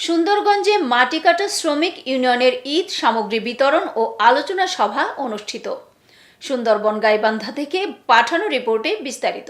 সুন্দরগঞ্জে মাটি কাটা শ্রমিক ইউনিয়নের ঈদ সামগ্রী বিতরণ ও আলোচনা সভা অনুষ্ঠিত। সুন্দরবন গাইবান্ধা থেকে পাঠানো রিপোর্টে বিস্তারিত।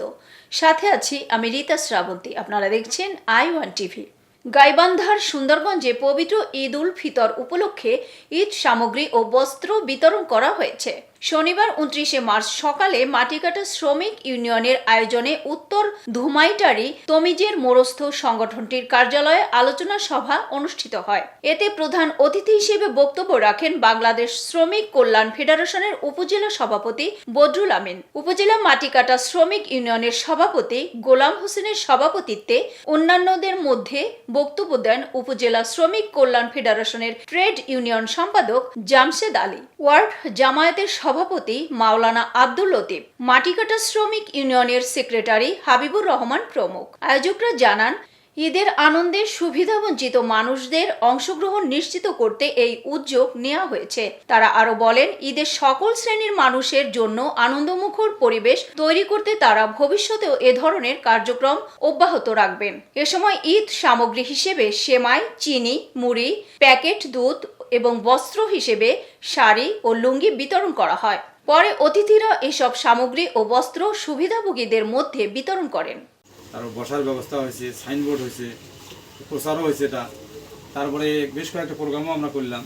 সাথে আছি আমি রীতা শ্রাবন্তী। আপনারা দেখছেন i1 টিভি। গাইবান্ধার সুন্দরগঞ্জে পবিত্র ঈদ উল ফিতর উপলক্ষে ঈদ সামগ্রী ও বস্ত্র বিতরণ করা হয়েছে। শনিবার 29শে মার্চ সকালে মাটিকাটা শ্রমিক ইউনিয়নের আয়োজনে উত্তর ধুমাইটারি তমিজের মোরস্থ সংগঠনটির কার্যালয়ে আলোচনা সভা অনুষ্ঠিত হয়। এতে প্রধান অতিথি হিসেবে বক্তব্য রাখেন বাংলাদেশ শ্রমিক কল্যাণ ফেডারেশনের উপজেলা সভাপতি বদরুল আমিন। উপজেলা মাটিকাটা শ্রমিক ইউনিয়নের সভাপতি গোলাম হোসেনের সভাপতিত্বে অন্যান্যদের মধ্যে বক্তব্য দেন উপজেলা শ্রমিক কল্যাণ ফেডারেশনের ট্রেড ইউনিয়ন সম্পাদক জামশেদ আলী, ওয়ার্ড জামায়াতের সভাপতি মাওলানা আব্দুল লতিফ, মাটিকাটা শ্রমিক ইউনিয়নের সেক্রেটারি হাবিবুর রহমান প্রমুখ। আয়োজকরা জানান, ঈদের আনন্দে সুবিধাবঞ্চিত মানুষদের অংশগ্রহণ নিশ্চিত করতে এই উদ্যোগ নেওয়া হয়েছে। তারা আরো বলেন, ঈদের সকল শ্রেণীর মানুষের জন্য আনন্দমুখর পরিবেশ তৈরি করতে তারা ভবিষ্যতেও এ ধরনের কার্যক্রম অব্যাহত রাখবেন। এ সময় ঈদ সামগ্রী হিসেবে সেমাই, চিনি, মুড়ি, প্যাকেট দুধ এবং বস্ত্র হিসেবে শাড়ি ও লুঙ্গি বিতরণ করা হয়। পরে অতিথিরা এসব সামগ্রী ও বস্ত্র সুবিধাভোগীদের মধ্যে বিতরণ করেন। তারপর বসার ব্যবস্থা হয়েছে, সাইনবোর্ড হয়েছে, প্রচারও হয়েছে এটা। তারপরে বেশ কয়েকটা প্রোগ্রামও আমরা করলাম।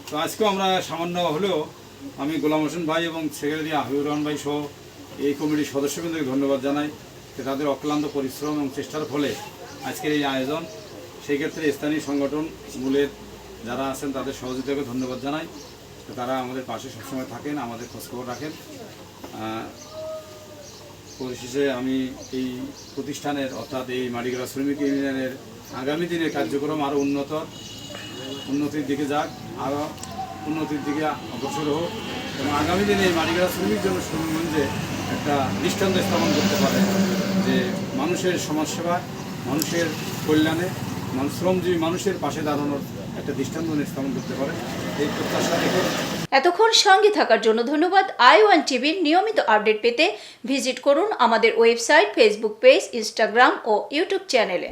তো আজকেও আমরা সামান্য হলেও আমি গোলাম হোসেন ভাই এবং সেক্রেটারি হাবিবুর রহমান ভাই সহ এই কমিটির সদস্যবৃন্দকে ধন্যবাদ জানাই যে তাদের অক্লান্ত পরিশ্রম এবং চেষ্টার ফলে আজকের এই আয়োজন। সেই ক্ষেত্রে স্থানীয় সংগঠন মূলের যারা আছেন তাদের সহযোগিতাকে ধন্যবাদ জানাই। তারা আমাদের পাশে সবসময় থাকেন, আমাদের খোঁজখবর রাখেন। পরিশেষে আমি এই প্রতিষ্ঠানের অর্থাৎ এই মাটিকাটা শ্রমিক ইউনিয়নের আগামী দিনের কার্যক্রম আরও উন্নতির দিকে যাক, আরও উন্নতির দিকে অগ্রসর হোক এবং আগামী দিনে এই মাটিকাটা শ্রমিক জন্য সুন্দরগঞ্জে একটা দৃষ্টান্ত স্থাপন করতে পারে যে মানুষের সমাজসেবা, মানুষের কল্যাণে, শ্রমজীবী মানুষের পাশে দাঁড়ানোর একটা দৃষ্টান্ত স্থাপন করতে পারে, এই প্রত্যাশা রেখে। এতক্ষণ সঙ্গে থাকার জন্য ধন্যবাদ। i1 টিভির নিয়মিত আপডেট পেতে ভিজিট করুন আমাদের ওয়েবসাইট, ফেসবুক পেজ, ইনস্টাগ্রাম ও ইউটিউব চ্যানেলে।